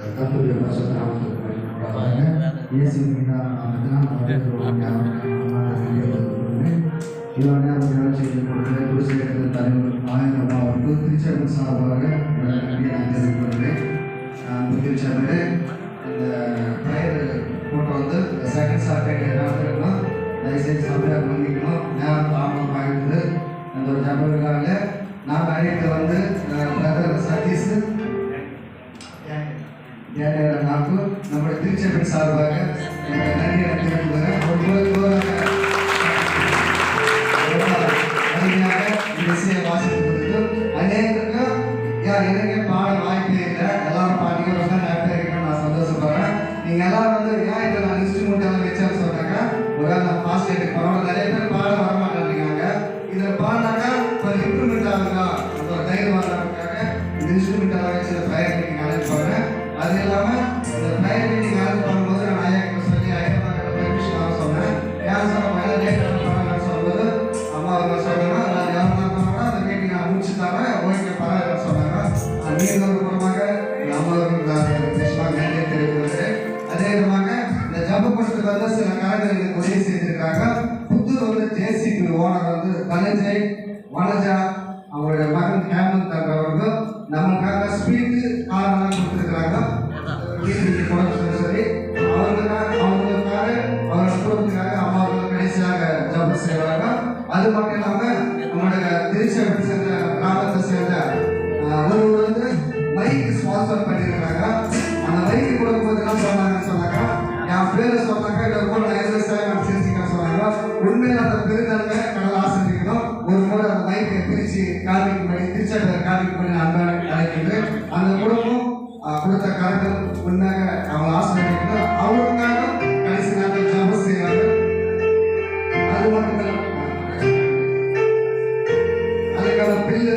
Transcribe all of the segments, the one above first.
கர்த்தருடைய பரிசுத்த நாமத்துக்கு மகிமை உண்டாவதாக. இயேசுவின் நாமத்தினால் இவ்வளோ நேரம் வேலை செய்து கொடுக்கிற குருசேகரத்தின் தலைவர் ஆயிரம் அவருக்கு திருச்சபையின் சார்பாக நன்றியை நான் தெரிவித்துக் கொள்கிறேன். திருச்சபையிலே இந்த ப்ரேயர் போட்டோ வந்து செகண்ட் சாட்டர்டே நடத்திருக்கோம். தயவுசெய்து சபையாக பண்ணிக்கணும். நேரம் தாமதம் ஆகிடுது. அந்த ஒரு ஜபவிழாவில் நான் அழைத்து வந்து பிரதர் சதீஷ் నాకు நம்முடைய திருச்சபை சார்பாக நன்றி தெரிவித்துக்கிறேன். அருமையாக இந்த இசையை வாசித்து கொடுத்து அநேகருக்கு எனக்கு பாட வாய்ப்பே இல்லை. எல்லாரும் பாட்டிங்க ரொம்ப ஹாப்பியாக இருக்கணும். நான் சந்தோஷப்படுறேன். நீங்கள் எல்லாரும் வந்து ஏன் இதில் நான் இன்ஸ்ட்ருமெண்ட் எல்லாம் வச்சேன்னு சொல்கிறாங்க. ஒரு வேலை நான் ஃபாஸ்ட் எயிட்டுக்கு போகிறோம். நிறைய பேர் பாட வரமாட்டேங்கிறாங்க. இதில் பாடினாக்கா கொஞ்சம் இம்ப்ரூவ்மெண்ட் ஆகுதா அந்த ஒரு தைரியம் வர்றதுக்காக இந்த இன்ஸ்ட்ருமெண்ட் எல்லாம் வச்சு இந்த ப்ரேயர் மீட்டிங் அழைச்சி போகிறேன். அது இல்லாமல் இந்த ப்ரேயர் மீட்டிங் அழைச்சி பண்ணும்போது நான் ஐயாக்கிட்ட சொல்லி ஐயாக்கிட்ட பெர்மிஷன் சொன்னேன். ஏன் சொன்ன மேலே டேட் பண்ணலாம்னு சொல்லும்போது அம்மா அவங்க சொன்னாங்க நான் எவ்வளோ பண்ணோம்னா அந்த மீட்டிங் நான் முடிச்சுட்டாங்க ஓகே பரவாயில்ல சொன்னாங்க. நீங்கள் மூலமாக நம்மளுக்கு நிச்சயமாக நன்றி தெரிவிக்கிறேன். அதே விதமாக இந்த ஜபக்கூட்டத்துக்கு வந்து சில காரணங்கள் எனக்கு உதவி செய்திருக்காங்க. புத்தூர் வந்து ஜேசிபி ஓனர் வந்து தனஞ்சய் வனஜா அவங்களுடைய மகன் ஹேமந்த் அவர்கள் நம்மளுக்காக ஸ்பீக்கு காரணம் கொடுத்துருக்காங்க. சொல்லி அவங்களுக்காக அவரோட குடும்பத்துக்காக அம்மாவுக்கு கடைசியாக ஜபம் செய்வாங்க. அது மட்டும் இல்லாமல் நம்மளுடைய திருச்சபை சேர்ந்த கிராமத்தை சேர்ந்த ஒருவர் வந்து மைக்கு ஸ்பான்சர் பண்ணியிருக்காங்க. அந்த மைக்கு கொடுக்கும்போது என்ன சொன்னாங்க என் பேரை சொன்னாங்க இந்த கூட நான் செஞ்சுக்க சொன்னாங்க. உண்மையில் அந்த பெருந்தன்மை கடல் ஆசிரியர்களும் ஒரு முறை அந்த மைக்கை பிரித்து கார்மிக் பண்ணி திருச்சபை கார்மிக் பண்ணி அன்பாக அழைக்கின்றேன். அந்த குடும்பம் கொடுத்த கரங்கள் உண்மையாக அவங்க ஆசிரியர்கள் அவங்களுக்காக கடைசி நாட்கள் ஜபம் செய்வாங்க. அது மட்டும் இல்லாமல் அதுக்கான பில்லு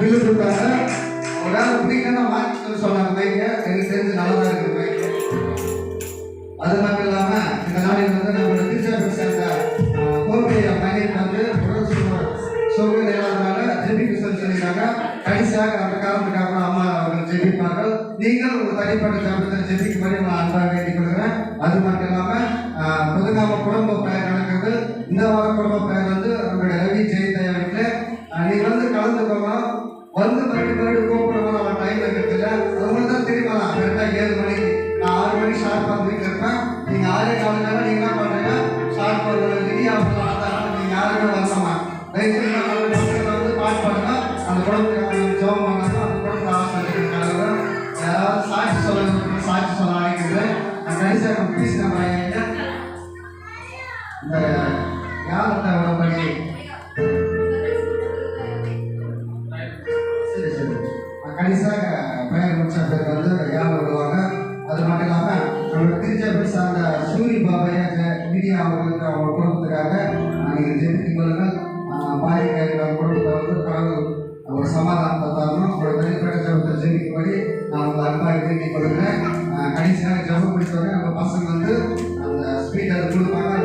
பில்லு கொடுத்தாங்க. ஒரு ஆள் பிடிக்கன்னா மாற்றி சொன்னாங்க மைக்க எனக்கு தெரிஞ்சு நல்லதாக இருக்குது மைக்கு. அது மட்டும் இல்லாமல் இந்த நாளில் வந்து நம்மளோட திருச்சபை சேர்ந்த கோபிய மைக்கு வந்து உடல் சோகல் இல்லாதனால ஜெபிக்க சொல்லியிருக்காங்க. கடைசியாக அந்த காரணத்துக்காக அம்மா அவர்கள் ஜெபிப்பார்கள். நீங்கள் உங்கள் தனிப்பட்ட ஜபத்தில் ஜெபிக்கும்படி நான் அன்பாக வேண்டிக் கொள்கிறேன். அது மட்டும் இல்லாமல் புதுகாம குடும்ப பெயர் நடக்கிறது. இந்த வார குடும்ப பெயர் வந்து நம்மளுடைய ரவி ஜெயதயா வீட்டில் நீங்கள் வந்து கலந்துக்கோங்க. வந்து மறுபடியும் கூப்பிடுவோம். அவன் டைம் இருக்கிறதில்ல. அவங்களுக்கு தான் தெரியுமா கரெக்டாக 7 மணிக்கு நான் 6 மணிக்கு ஷார்ப் வந்து வீட்டில் இருப்பேன். நீங்கள் 6:15 நீங்கள் என்ன பண்ணுறீங்க ஷார்ப் வந்து ரெடி ஆகலாம். நீங்கள் யாருமே வரலாமா வந்து பாட்டு பாடுங்க. அந்த குழந்தைக்கு ஜோம் பண்ணாங்க. அந்த குழந்தை ஆசிரியர் யாராவது சாட்சி சொல்ல ஆகிக்கிறது. நான் கடைசியாக பீஸ் நம்ம இந்த யாரத்தை உடம்படி கடைசியாக பெயர் முடிச்ச பேர் வந்து யாரும் விடுவாங்க. அது மட்டும் இல்லாமல் நம்மளோட திருச்சபை சார்ந்த சூரி பாபையா மீடியா அவர்களுக்கு அவங்க குடும்பத்துக்காக நீங்கள் ஜெபித்துக் கொள்ளுங்கள். பாதிக்காக குடும்பத்தை வந்து கடவுள் ஒரு சமாதானத்தை தரணும். அவரோட தனிப்பட்ட ஜபத்தை ஜெபிக்கும்படி நான் உங்கள் அன்பாக வேண்டிக் கொள்கிறேன். கடைசியாக ஜபம் முடித்தவரை நம்ம பசங்க வந்து அந்த ஸ்பீக்கர் கொடுப்பாங்க.